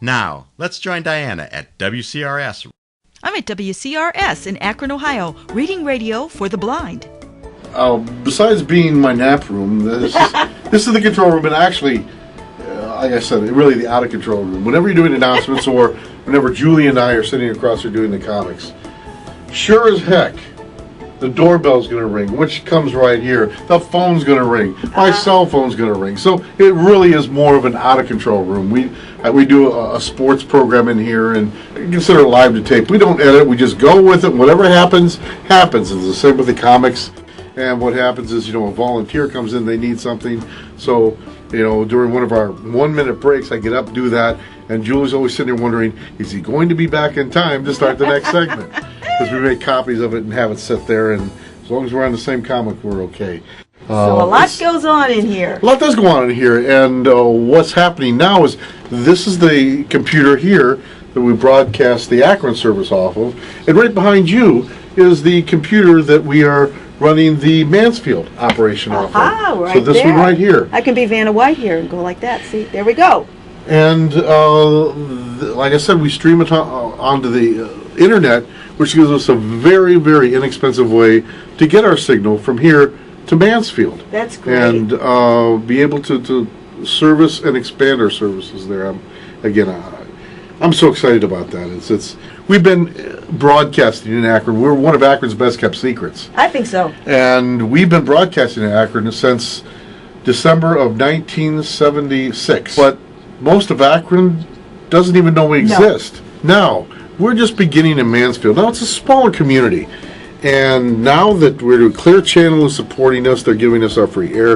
Now, let's join Diana at WCRS. I'm at WCRS in Akron, Ohio, reading radio for the blind. Besides being my nap room, this is the control room, and actually, like I said, really the out-of-control room. Whenever you're doing announcements or whenever Julie and I are sitting across here doing the comics, sure as heck, the doorbell's going to ring, which comes right here. The phone's going to ring. My cell phone's going to ring. So it really is more of an out-of-control room. We do a sports program in here and consider it live to tape. We don't edit. We just go with it. Whatever happens, happens. It's the same with the comics. And what happens is, a volunteer comes in, they need something. So, during one of our 1-minute breaks, I get up, do that, and Julie's always sitting there wondering, is he going to be back in time to start the next segment? Because we make copies of it and have it sit there, and as long as we're on the same comic, we're okay. So a lot goes on in here. A lot does go on in here, and what's happening now is this is the computer here that we broadcast the Akron service off of, and right behind you is the computer that we are running the Mansfield operation off of. Right so this there. one right here. I can be Vanna White here and go like that. See, there we go. And like I said, we stream it onto the internet, which gives us a very, very inexpensive way to get our signal from here to Mansfield. That's great. And be able to service and expand our services there. I'm so excited about that. We've been broadcasting in Akron. We're one of Akron's best kept secrets. I think so. And we've been broadcasting in Akron since December of 1976. But most of Akron doesn't even know we exist. Now, we're just beginning in Mansfield. Now, it's a smaller community. And now that Clear Channel is supporting us, they're giving us our free air.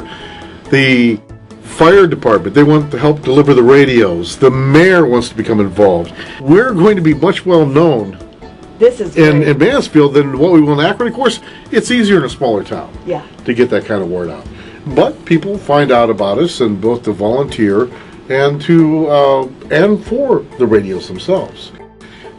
The fire department, they want to help deliver the radios. The mayor wants to become involved. We're going to be much well known in Mansfield than what we will in Akron. Of course, it's easier in a smaller town to get that kind of word out. But people find out about us, and both to volunteer and for the radios themselves.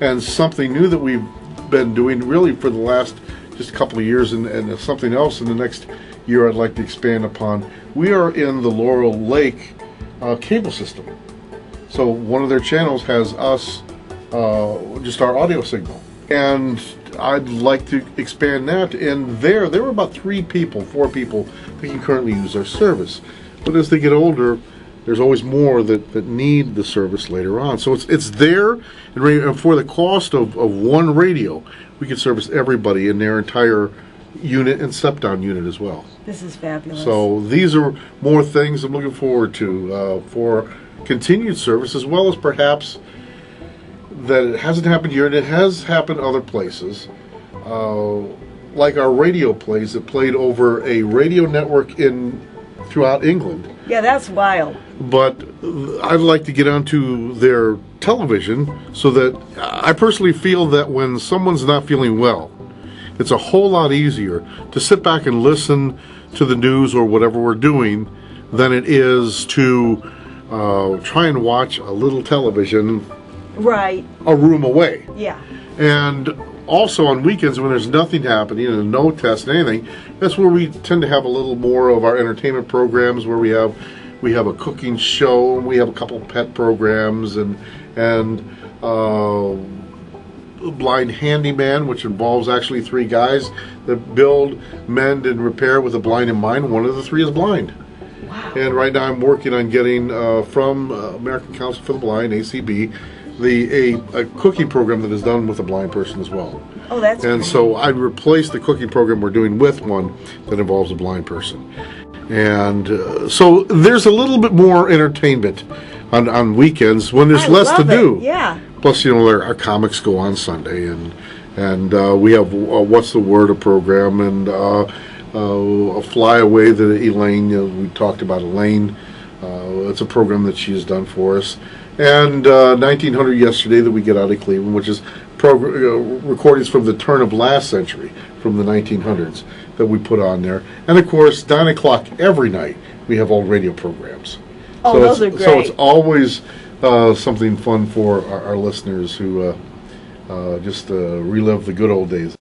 And something new that we've been doing really for the last just a couple of years, and something else in the next year I'd like to expand upon. We are in the Laurel Lake cable system. So one of their channels has us, just our audio signal. And I'd like to expand that. And there were about 4 people that can currently use our service. But as they get older, there's always more that need the service later on. So it's there, and for the cost of one radio, we can service everybody in their entire unit and step-down unit as well. This is fabulous. So these are more things I'm looking forward to for continued service, as well as perhaps that it hasn't happened here and it has happened other places, like our radio plays that played over a radio network throughout England. Yeah, that's wild. But I'd like to get onto their television, so that I personally feel that when someone's not feeling well, it's a whole lot easier to sit back and listen to the news or whatever we're doing than it is to try and watch a little television a room away. Yeah. And also on weekends when there's nothing happening and no test and anything, that's where we tend to have a little more of our entertainment programs, where we have a cooking show, we have a couple pet programs, and Blind Handyman, which involves actually 3 guys that build, mend, and repair with a blind in mind. One of the 3 is blind. Wow. And right now I'm working on getting from American Council for the Blind, ACB, a cooking program that is done with a blind person as well. Oh, that's And great. so I replaced the cooking program we're doing with one that involves a blind person. And so there's a little bit more entertainment on weekends when there's less to do. Yeah. Plus, our comics go on Sunday, and we have What's the Word, a program, and a Fly Away that Elaine, we talked about Elaine. It's a program that she has done for us. And 1900 Yesterday that we get out of Cleveland, which is recordings from the turn of last century, from the 1900s, that we put on there. And of course, 9 o'clock every night, we have old radio programs. Oh, those are great. So it's always something fun for our listeners who just relive the good old days.